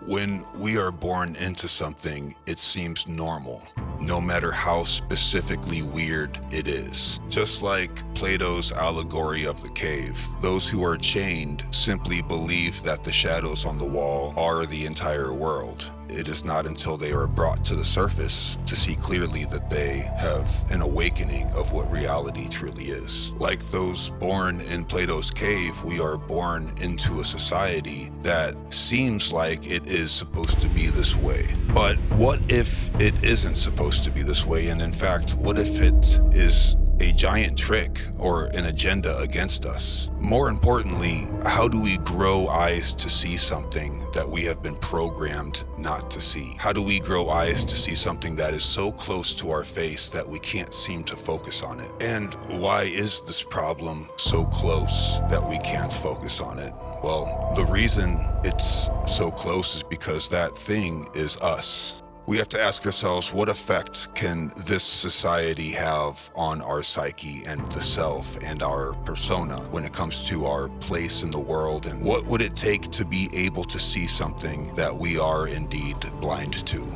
When we are born into something, it seems normal, no matter how specifically weird it is. Just like Plato's allegory of the cave, those who are chained simply believe that the shadows on the wall are the entire world. It is not until they are brought to the surface to see clearly that they have an awakening of what reality truly is. Like those born in Plato's cave, we are born into a society that seems like it is supposed to be this way. But what if it isn't supposed to be this way? And in fact, what if it is a giant trick or an agenda against us? More importantly, how do we grow eyes to see something that we have been programmed not to see? How do we grow eyes to see something that is so close to our face that we can't seem to focus on it? And why is this problem so close that we can't focus on it? Well, the reason it's so close is because that thing is us. We have to ask ourselves, what effect can this society have on our psyche and the self and our persona when it comes to our place in the world? And what would it take to be able to see something that we are indeed blind to?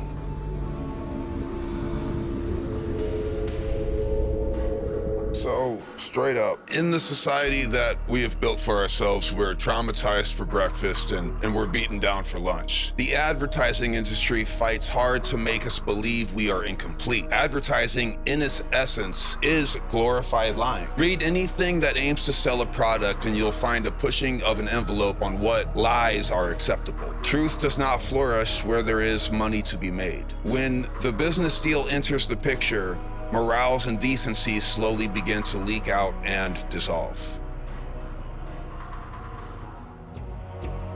So, straight up, in the society that we have built for ourselves, we're traumatized for breakfast and we're beaten down for lunch. The advertising industry fights hard to make us believe we are incomplete. Advertising, in its essence, is glorified lying. Read anything that aims to sell a product and you'll find a pushing of an envelope on what lies are acceptable. Truth does not flourish where there is money to be made. When the business deal enters the picture, morals and decencies slowly begin to leak out and dissolve.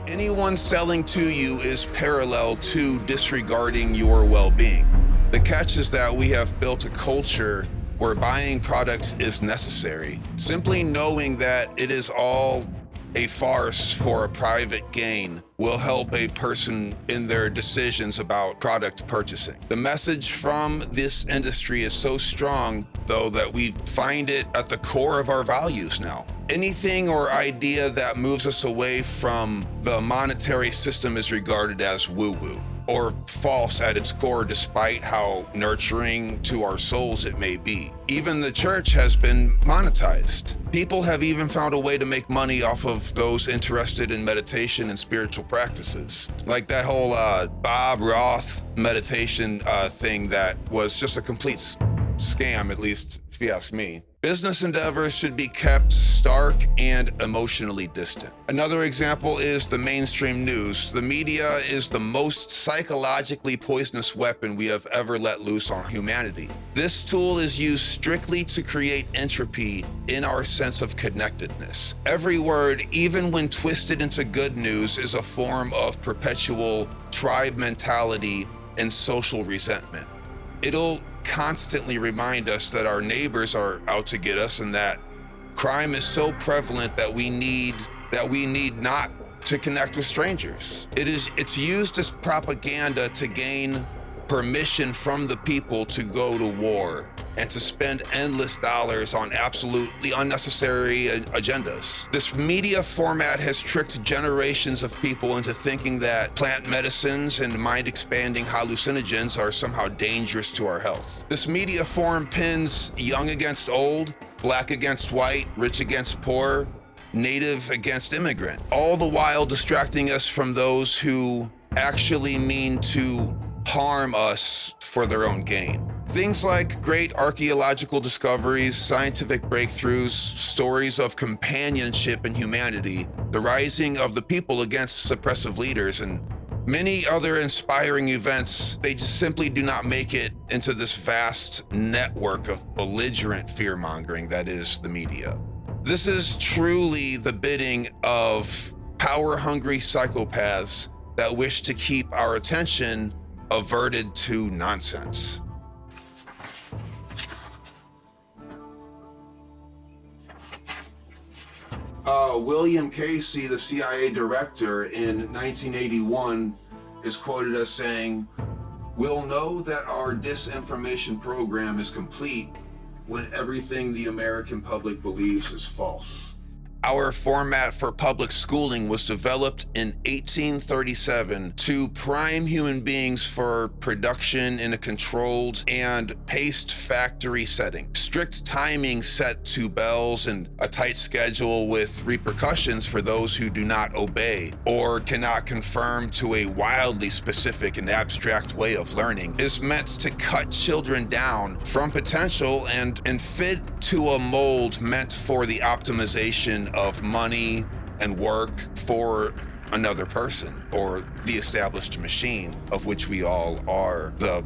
Anyone selling to you is parallel to disregarding your well-being. The catch is that we have built a culture where buying products is necessary. Simply knowing that it is all a farce for a private gain will help a person in their decisions about product purchasing. The message from this industry is so strong, though, that we find it at the core of our values now. Anything or idea that moves us away from the monetary system is regarded as woo-woo or false at its core, despite how nurturing to our souls it may be. Even the church has been monetized. People have even found a way to make money off of those interested in meditation and spiritual practices. Like that whole Bob Roth meditation thing that was just a complete scam, at least if you ask me. Business endeavors should be kept stark and emotionally distant. Another example is the mainstream news. The media is the most psychologically poisonous weapon we have ever let loose on humanity. This tool is used strictly to create entropy in our sense of connectedness. Every word, even when twisted into good news, is a form of perpetual tribe mentality and social resentment. It'll constantly remind us that our neighbors are out to get us and that crime is so prevalent that we need not to connect with strangers. It's used as propaganda to gain permission from the people to go to war and to spend endless dollars on absolutely unnecessary agendas. This media format has tricked generations of people into thinking that plant medicines and mind-expanding hallucinogens are somehow dangerous to our health. This media form pins young against old, black against white, rich against poor, native against immigrant, all the while distracting us from those who actually mean to harm us for their own gain. Things like great archaeological discoveries, scientific breakthroughs, stories of companionship and humanity, the rising of the people against suppressive leaders, and many other inspiring events, they just simply do not make it into this vast network of belligerent fear-mongering that is the media. This is truly the bidding of power-hungry psychopaths that wish to keep our attention averted to nonsense. William Casey, the CIA director, in 1981 is quoted as saying, "We'll know that our disinformation program is complete when everything the American public believes is false." Our format for public schooling was developed in 1837 to prime human beings for production in a controlled and paced factory setting. Strict timing set to bells and a tight schedule with repercussions for those who do not obey or cannot conform to a wildly specific and abstract way of learning is meant to cut children down from potential and fit to a mold meant for the optimization of money and work for another person or the established machine of which we all are the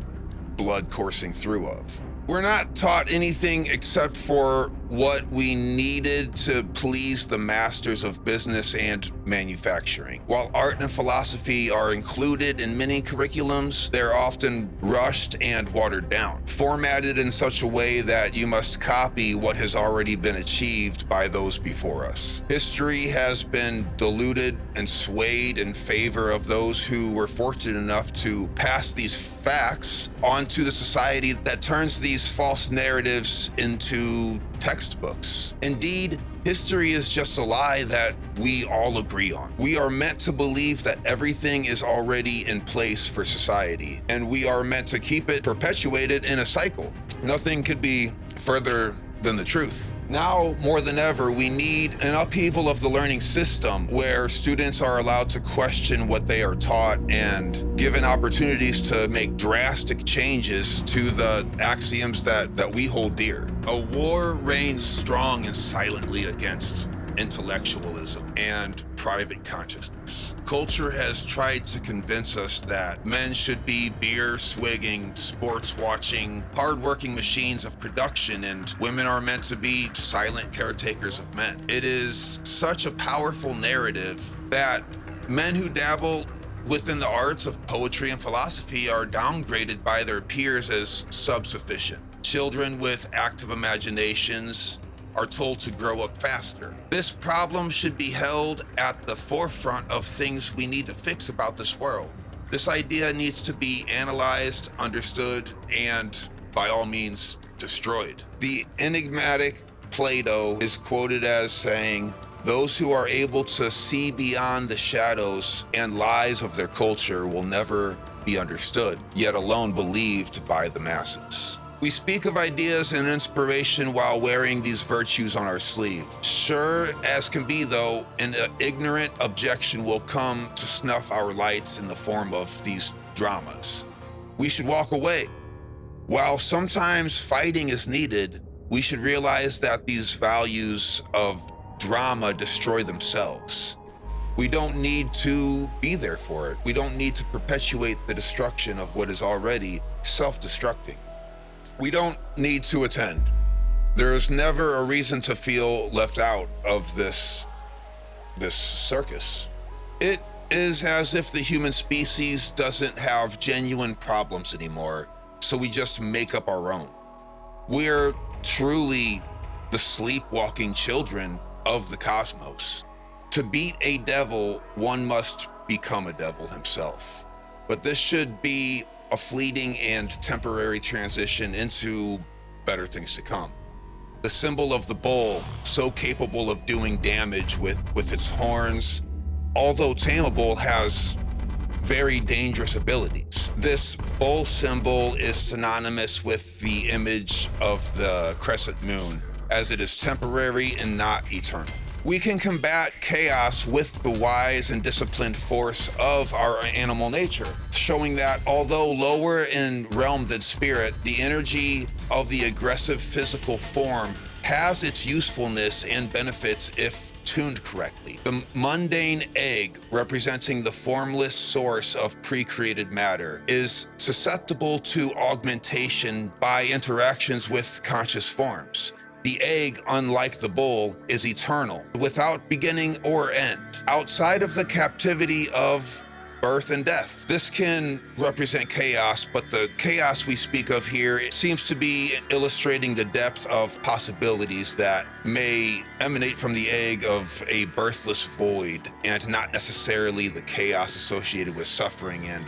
blood coursing through of. We're not taught anything except for what we needed to please the masters of business and manufacturing. While art and philosophy are included in many curriculums, they're often rushed and watered down, formatted in such a way that you must copy what has already been achieved by those before us. History has been diluted and swayed in favor of those who were fortunate enough to pass these facts onto the society that turns these false narratives into textbooks. Indeed, history is just a lie that we all agree on. We are meant to believe that everything is already in place for society, and we are meant to keep it perpetuated in a cycle. Nothing could be further than the truth. Now, more than ever, we need an upheaval of the learning system where students are allowed to question what they are taught and given opportunities to make drastic changes to the axioms that we hold dear. A war reigns strong and silently against intellectualism and private consciousness. Culture has tried to convince us that men should be beer-swigging, sports-watching, hard-working machines of production, and women are meant to be silent caretakers of men. It is such a powerful narrative that men who dabble within the arts of poetry and philosophy are downgraded by their peers as subsufficient. Children with active imaginations are told to grow up faster. This problem should be held at the forefront of things we need to fix about this world. This idea needs to be analyzed, understood, and by all means destroyed. The enigmatic Plato is quoted as saying, "Those who are able to see beyond the shadows and lies of their culture will never be understood, yet alone believed by the masses." We speak of ideas and inspiration while wearing these virtues on our sleeve. Sure as can be, though, an ignorant objection will come to snuff our lights in the form of these dramas. We should walk away. While sometimes fighting is needed, we should realize that these values of drama destroy themselves. We don't need to be there for it. We don't need to perpetuate the destruction of what is already self-destructing. We don't need to attend. There is never a reason to feel left out of this circus. It is as if the human species doesn't have genuine problems anymore, so we just make up our own. We're truly the sleepwalking children of the cosmos. To beat a devil, one must become a devil himself. But this should be a fleeting and temporary transition into better things to come. The symbol of the bull, so capable of doing damage with its horns, although tameable, has very dangerous abilities. This bull symbol is synonymous with the image of the crescent moon, as it is temporary and not eternal. We can combat chaos with the wise and disciplined force of our animal nature, showing that although lower in realm than spirit, the energy of the aggressive physical form has its usefulness and benefits if tuned correctly. The mundane egg, representing the formless source of pre-created matter, is susceptible to augmentation by interactions with conscious forms. The egg, unlike the bull, is eternal, without beginning or end, outside of the captivity of birth and death. This can represent chaos, but the chaos we speak of here seems to be illustrating the depth of possibilities that may emanate from the egg of a birthless void, and not necessarily the chaos associated with suffering and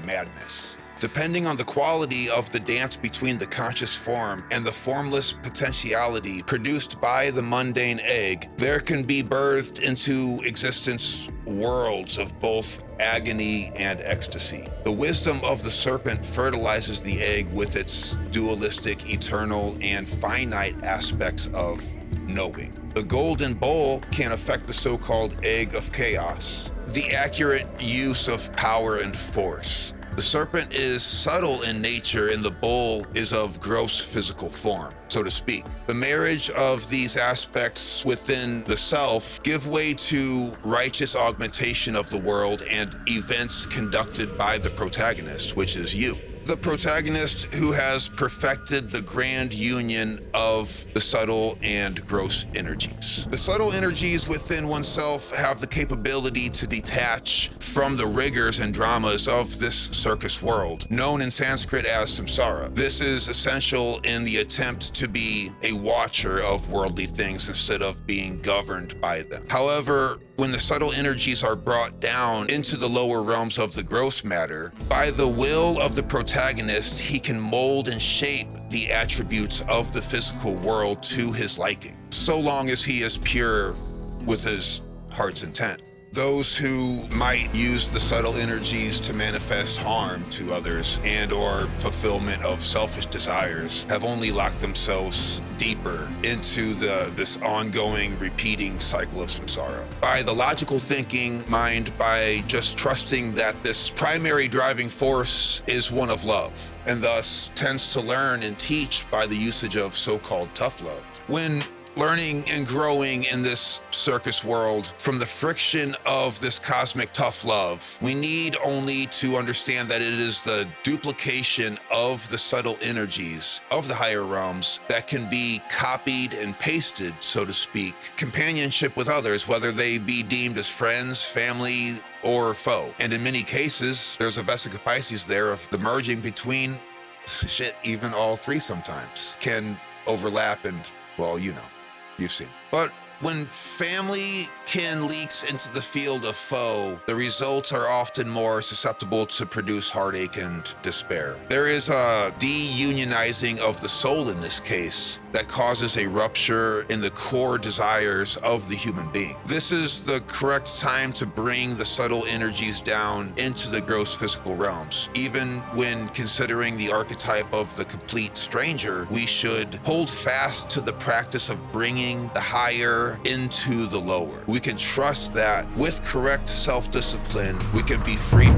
madness. Depending on the quality of the dance between the conscious form and the formless potentiality produced by the mundane egg, there can be birthed into existence worlds of both agony and ecstasy. The wisdom of the serpent fertilizes the egg with its dualistic, eternal, and finite aspects of knowing. The golden bowl can affect the so-called egg of chaos, the accurate use of power and force. The serpent is subtle in nature and the bowl is of gross physical form, so to speak. The marriage of these aspects within the self give way to righteous augmentation of the world and events conducted by the protagonist, which is you. The protagonist who has perfected the grand union of the subtle and gross energies. The subtle energies within oneself have the capability to detach from the rigors and dramas of this circus world, known in Sanskrit as samsara. This is essential in the attempt to be a watcher of worldly things instead of being governed by them. However, when the subtle energies are brought down into the lower realms of the gross matter, by the will of the protagonist, he can mold and shape the attributes of the physical world to his liking, so long as he is pure with his heart's intent. Those who might use the subtle energies to manifest harm to others and or fulfillment of selfish desires have only locked themselves deeper into this ongoing, repeating cycle of samsara. By the logical thinking mind, by just trusting that this primary driving force is one of love, and thus tends to learn and teach by the usage of so-called tough love. When learning and growing in this circus world from the friction of this cosmic tough love, we need only to understand that it is the duplication of the subtle energies of the higher realms that can be copied and pasted, so to speak. Companionship with others, whether they be deemed as friends, family, or foe. And in many cases, there's a Vesica Pisces there of the merging between even all three sometimes can overlap and, well, you know. You've seen. But when family kin leaks into the field of foe, the results are often more susceptible to produce heartache and despair. There is a de-unionizing of the soul in this case that causes a rupture in the core desires of the human being. This is the correct time to bring the subtle energies down into the gross physical realms. Even when considering the archetype of the complete stranger, we should hold fast to the practice of bringing the higher into the lower. We can trust that with correct self-discipline, we can be free.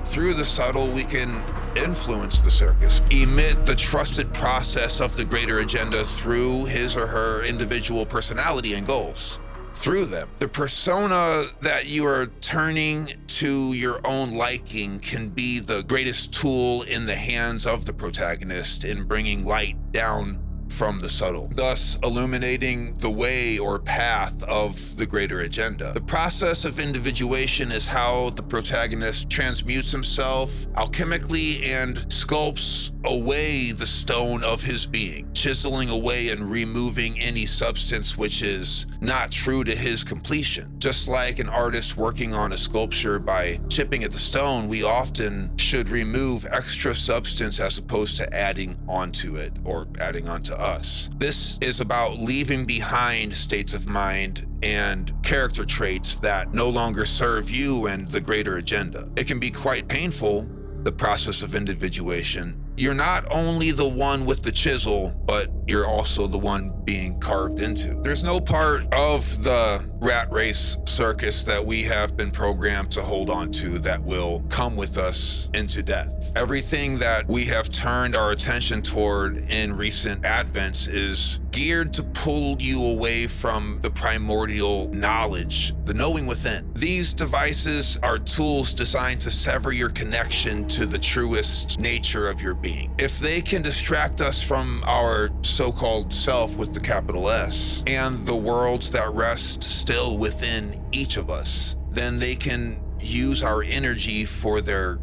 Through the subtle, we can influence the circus, emit the trusted process of the greater agenda through his or her individual personality and goals. Through them, the persona that you are turning to your own liking can be the greatest tool in the hands of the protagonist in bringing light down from the subtle, thus illuminating the way or path of the greater agenda. The process of individuation is how the protagonist transmutes himself alchemically and sculpts away the stone of his being, chiseling away and removing any substance which is not true to his completion. Just like an artist working on a sculpture, by chipping at the stone, we often should remove extra substance as opposed to adding onto it or adding onto us. This is about leaving behind states of mind and character traits that no longer serve you and the greater agenda. It can be quite painful, the process of individuation. You're not only the one with the chisel, but you're also the one being carved into. There's no part of the rat race circus that we have been programmed to hold on to that will come with us into death. Everything that we have turned our attention toward in recent advents is geared to pull you away from the primordial knowledge, the knowing within. These devices are tools designed to sever your connection to the truest nature of your being. If they can distract us from our so-called self with the capital S and the worlds that rest still within each of us, then they can use our energy for their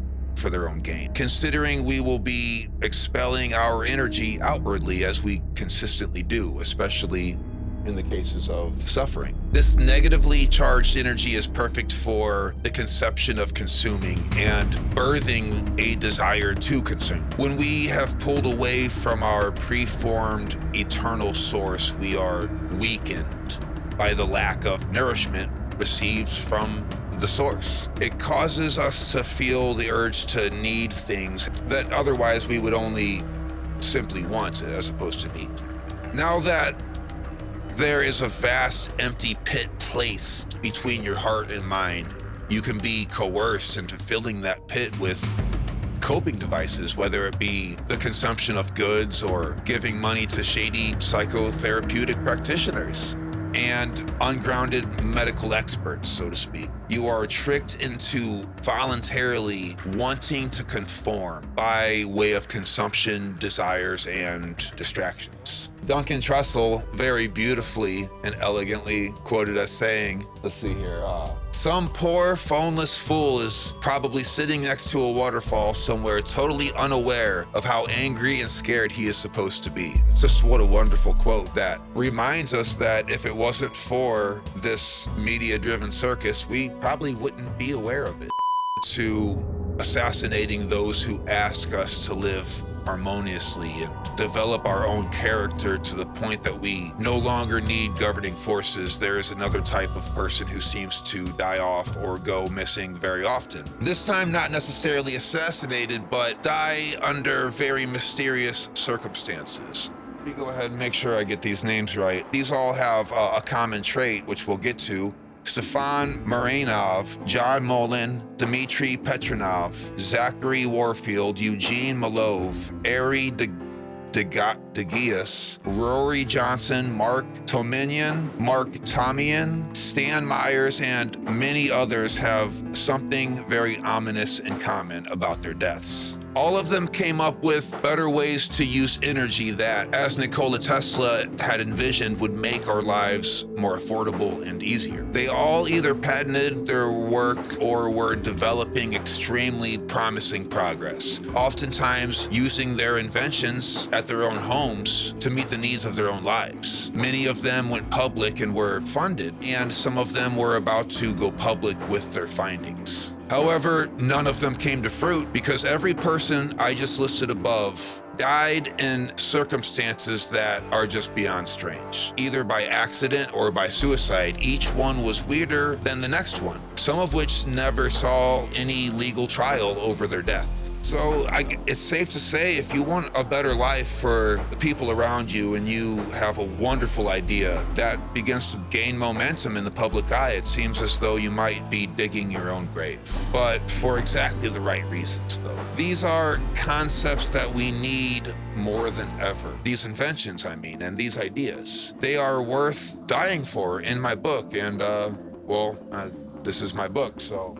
own gain. Considering we will be expelling our energy outwardly as we consistently do, especially in the cases of suffering. This negatively charged energy is perfect for the conception of consuming and birthing a desire to consume. When we have pulled away from our preformed eternal source, we are weakened by the lack of nourishment received from the source. It causes us to feel the urge to need things that otherwise we would only simply want as opposed to need. Now that there is a vast empty pit placed between your heart and mind, you can be coerced into filling that pit with coping devices, whether it be the consumption of goods or giving money to shady psychotherapeutic practitioners and ungrounded medical experts, so to speak. You are tricked into voluntarily wanting to conform by way of consumption, desires, and distractions. Duncan Trussell very beautifully and elegantly quoted us saying, let's see here, some poor phoneless fool is probably sitting next to a waterfall somewhere totally unaware of how angry and scared he is supposed to be. Just what a wonderful quote that reminds us that if it wasn't for this media-driven circus, we probably wouldn't be aware of it. To assassinating those who ask us to live harmoniously and develop our own character to the point that we no longer need governing forces, there is another type of person who seems to die off or go missing very often. This time not necessarily assassinated, but die under very mysterious circumstances. Let me go ahead and make sure I get these names right. These all have a common trait, which we'll get to. Stefan Marinov, John Mullen, Dmitry Petronov, Zachary Warfield, Eugene Malov, Ari Degias, Rory Johnson, Mark Tominian, Mark Tomian, Stan Myers, and many others have something very ominous in common about their deaths. All of them came up with better ways to use energy that, as Nikola Tesla had envisioned, would make our lives more affordable and easier. They all either patented their work or were developing extremely promising progress, oftentimes using their inventions at their own homes to meet the needs of their own lives. Many of them went public and were funded, and some of them were about to go public with their findings. However, none of them came to fruit because every person I just listed above died in circumstances that are just beyond strange, either by accident or by suicide. Each one was weirder than the next one, some of which never saw any legal trial over their death. So it's safe to say, if you want a better life for the people around you and you have a wonderful idea that begins to gain momentum in the public eye, it seems as though you might be digging your own grave. But for exactly the right reasons, though. These are concepts that we need more than ever. These inventions, and these ideas. They are worth dying for in my book. And, this is my book, So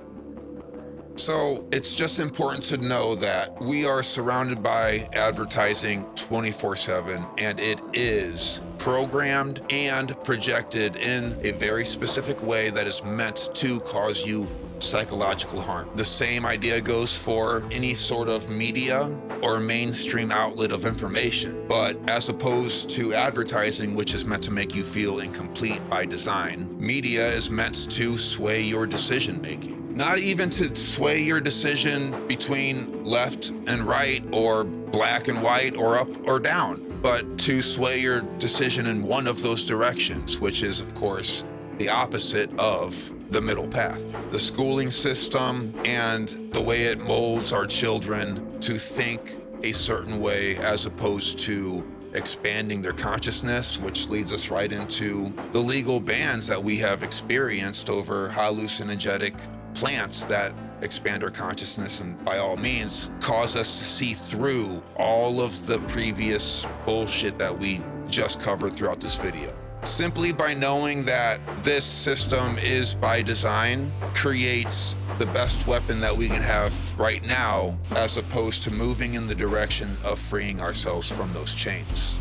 it's just important to know that we are surrounded by advertising 24/7, and it is programmed and projected in a very specific way that is meant to cause you psychological harm. The same idea goes for any sort of media or mainstream outlet of information, but as opposed to advertising, which is meant to make you feel incomplete by design, media is meant to sway your decision making. Not even to sway your decision between left and right or black and white or up or down, but to sway your decision in one of those directions, which is, of course, the opposite of the middle path. The schooling system and the way it molds our children to think a certain way as opposed to expanding their consciousness, which leads us right into the legal bans that we have experienced over hallucinogenic plants that expand our consciousness and by all means cause us to see through all of the previous bullshit that we just covered throughout this video. Simply by knowing that this system is by design creates the best weapon that we can have right now, as opposed to moving in the direction of freeing ourselves from those chains.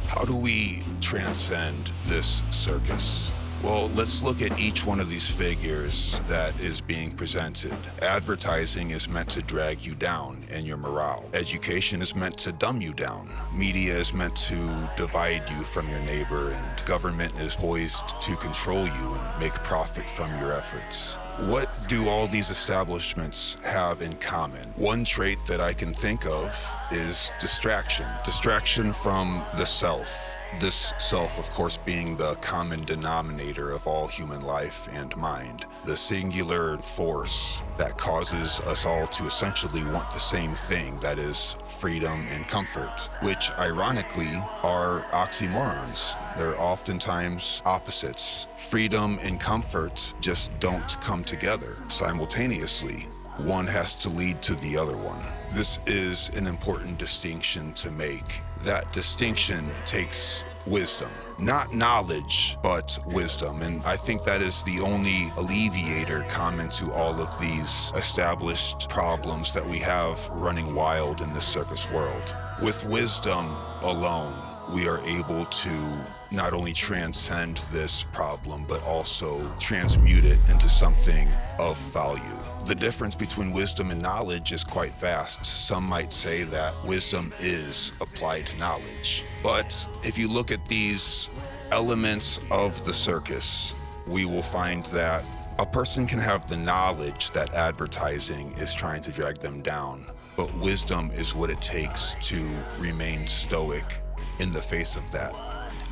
How do we transcend this circus? Well, let's look at each one of these figures that is being presented. Advertising is meant to drag you down and your morale. Education is meant to dumb you down. Media is meant to divide you from your neighbor, and government is poised to control you and make profit from your efforts. What do all these establishments have in common? One trait that I can think of is distraction. Distraction from the self. This self, of course, being the common denominator of all human life and mind, the singular force that causes us all to essentially want the same thing, that is, freedom and comfort, which ironically are oxymorons. They're oftentimes opposites. Freedom and comfort just don't come together simultaneously. One has to lead to the other one. This is an important distinction to make. That distinction takes wisdom. Not knowledge, but wisdom. And I think that is the only alleviator common to all of these established problems that we have running wild in this circus world. With wisdom alone, we are able to not only transcend this problem, but also transmute it into something of value. The difference between wisdom and knowledge is quite vast. Some might say that wisdom is applied knowledge. But if you look at these elements of the circus, we will find that a person can have the knowledge that advertising is trying to drag them down, but wisdom is what it takes to remain stoic in the face of that.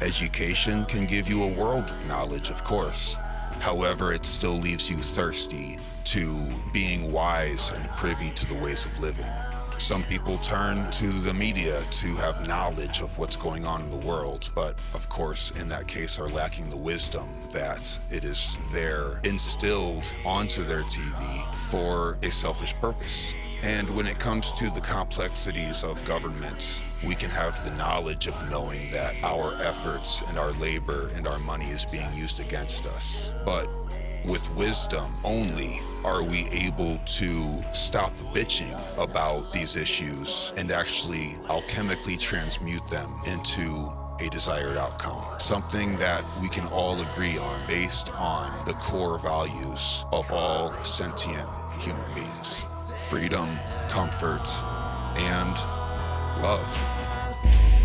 Education can give you a world of knowledge, of course. However, it still leaves you thirsty to being wise and privy to the ways of living. Some people turn to the media to have knowledge of what's going on in the world, but of course, in that case, are lacking the wisdom that it is there instilled onto their TV for a selfish purpose. And when it comes to the complexities of government, we can have the knowledge of knowing that our efforts and our labor and our money is being used against us. But with wisdom only are we able to stop bitching about these issues and actually alchemically transmute them into a desired outcome. Something that we can all agree on based on the core values of all sentient human beings. Freedom, comfort, and love.